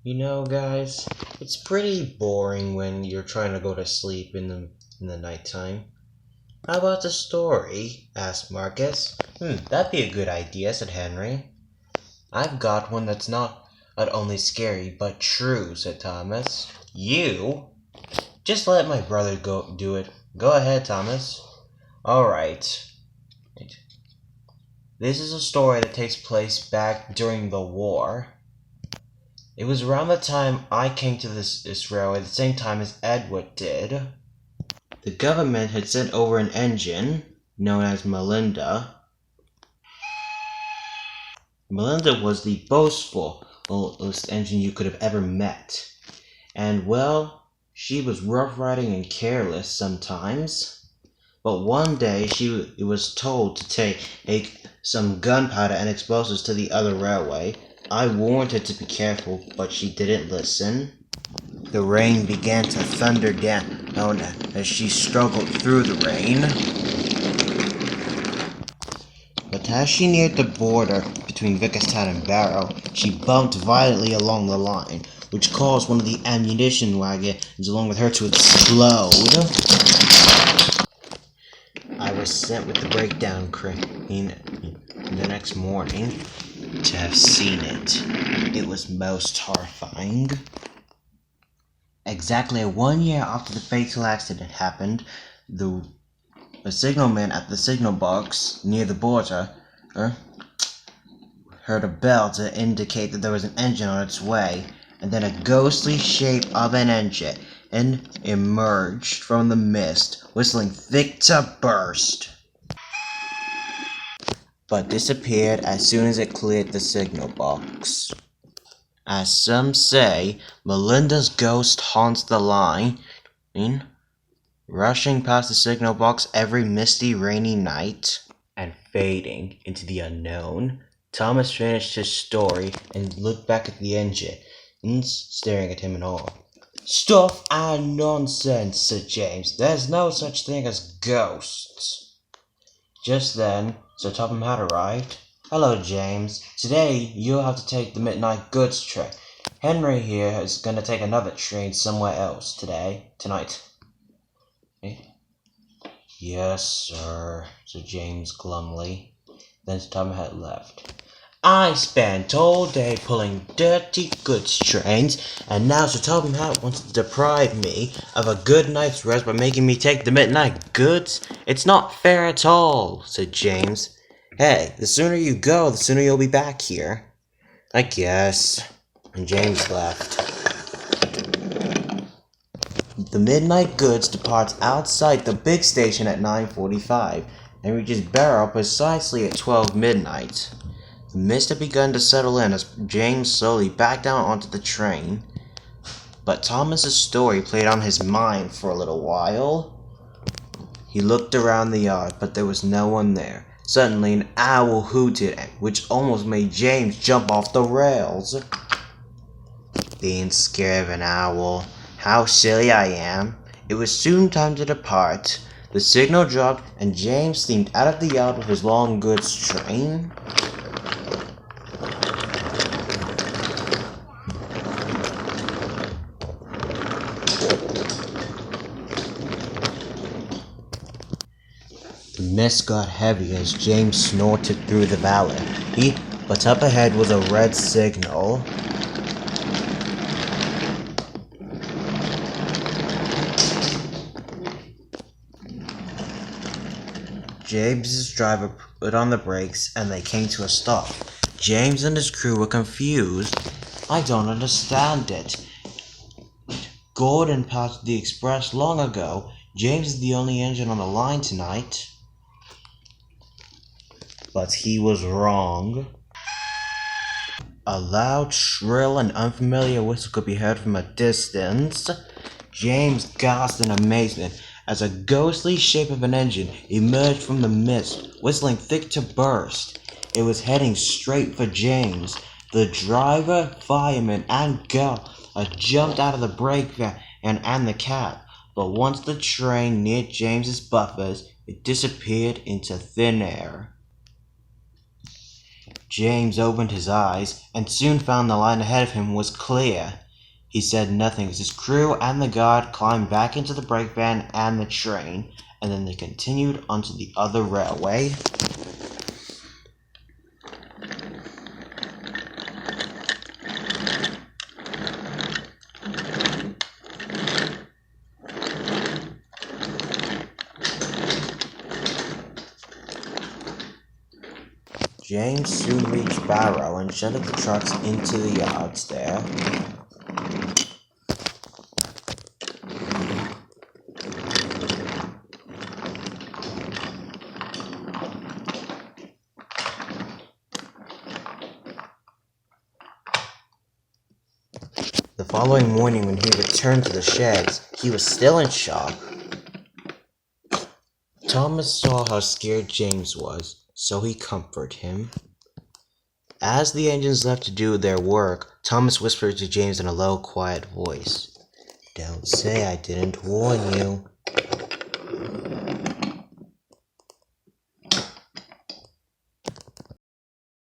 You know, guys, it's pretty boring when you're trying to go to sleep in the nighttime. How about the story? Asked Marcus. That'd be a good idea, said Henry. I've got one that's not only scary, but true, said Thomas. You? Just let my brother go do it. Go ahead, Thomas. Alright. This is a story that takes place back during the war. It was around the time I came to this railway, the same time as Edward did. The government had sent over an engine, known as Melinda. Melinda was the boastfulest engine you could have ever met. And, well, she was rough riding and careless sometimes. But one day she was told to take some gunpowder and explosives to the other railway. I warned her to be careful, but she didn't listen. The rain began to thunder down as she struggled through the rain. But as she neared the border between Vickerstown and Barrow, she bumped violently along the line, which caused one of the ammunition wagons along with her to explode. I was sent with the breakdown crane the next morning to have seen it. It was most horrifying. Exactly 1 year after the fatal accident happened, a signalman at the signal box near the border heard a bell to indicate that there was an engine on its way, and then a ghostly shape of an engine emerged from the mist, whistling thick to burst, but disappeared as soon as it cleared the signal box. As some say, Melinda's ghost haunts the line, rushing past the signal box every misty, rainy night, and fading into the unknown. Thomas finished his story and looked back at the engine, staring at him in awe. Stuff and nonsense, said James. There's no such thing as ghosts. Just then, Sir Topham had arrived. Hello, James. Today, you'll have to take the midnight goods train. Henry here is going to take another train somewhere else tonight. Yes, sir, said James glumly. Then Sir Topham had left. I spent all day pulling dirty goods trains, and now Sir Topham Hatt wants to deprive me of a good night's rest by making me take the midnight goods? It's not fair at all, said James. Hey, the sooner you go, the sooner you'll be back here. I guess. And James left. The midnight goods departs outside the big station at 9:45 and reaches Barrow precisely at 12 midnight. The mist had begun to settle in as James slowly backed down onto the train. But Thomas's story played on his mind for a little while. He looked around the yard, but there was no one there. Suddenly, an owl hooted, which almost made James jump off the rails. Being scared of an owl. How silly I am. It was soon time to depart. The signal dropped, and James steamed out of the yard with his long goods train. The mist got heavy as James snorted through the valley. But up ahead was a red signal. James's driver put on the brakes and they came to a stop. James and his crew were confused. I don't understand it. Gordon passed the express long ago. James is the only engine on the line tonight. But he was wrong. A loud, shrill, and unfamiliar whistle could be heard from a distance. James gasped in amazement as a ghostly shape of an engine emerged from the mist, whistling thick to burst. It was heading straight for James. The driver, fireman, and girl jumped out of the brake van and the cab, but once the train neared James's buffers, it disappeared into thin air. James opened his eyes and soon found the line ahead of him was clear. He said nothing as his crew and the guard climbed back into the brake van and the train, and then they continued onto the other railway. James soon reached Barrow and shuttled the trucks into the yards there. The following morning when he returned to the sheds, he was still in shock. Thomas saw how scared James was, so he comforted him. As the engines left to do their work, Thomas whispered to James in a low, quiet voice, "Don't say I didn't warn you."